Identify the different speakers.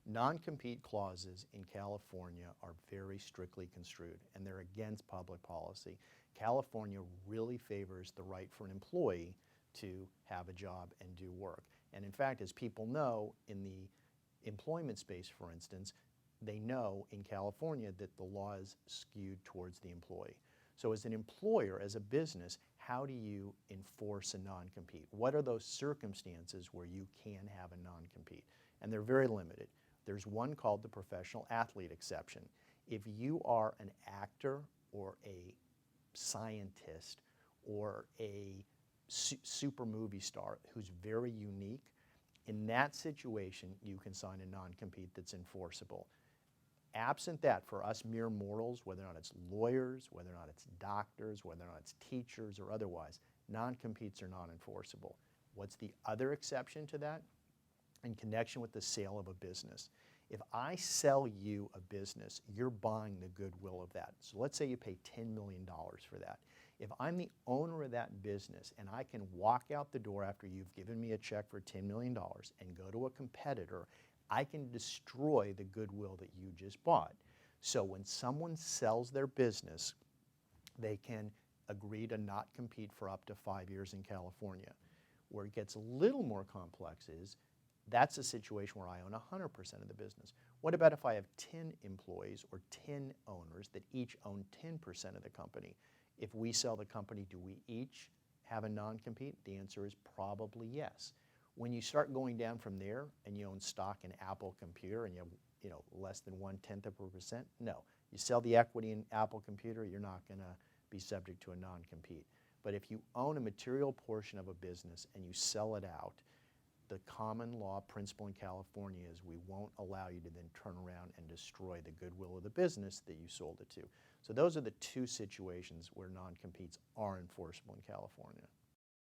Speaker 1: Non-compete clauses in California are very strictly construed, and they're against public policy. California really favors the right for an employee to have a job and do work. And in fact, as people know, in the employment space, for instance, they know in California that the law is skewed towards the employee. So as an employer, as a business, how do you enforce a non-compete? What are those circumstances where you can have a non-compete? And they're very limited. There's one called the professional athlete exception. If you are an actor or a scientist or a super movie star who's very unique, in that situation you can sign a non-compete that's enforceable. Absent that, for us mere mortals, whether or not it's lawyers, whether or not it's doctors, whether or not it's teachers or otherwise, non-competes are non-enforceable. What's the other exception to that? In connection with the sale of a business. If I sell you a business, you're buying the goodwill of that. So let's say you pay $10 million for that. If I'm the owner of that business and I can walk out the door after you've given me a check for $10 million and go to a competitor, I can destroy the goodwill that you just bought. So when someone sells their business, they can agree to not compete for up to 5 years in California. Where it gets a little more complex is, that's a situation where I own 100% of the business. What about if I have 10 employees or 10 owners that each own 10% of the company? If we sell the company, do we each have a non-compete? The answer is probably yes. When you start going down from there and you own stock in Apple Computer and you have less than 0.1%, no. You sell the equity in Apple Computer, you're not going to be subject to a non-compete. But if you own a material portion of a business and you sell it out, the common law principle in California is we won't allow you to then turn around and destroy the goodwill of the business that you sold it to. So those are the two situations where non-competes are enforceable in California.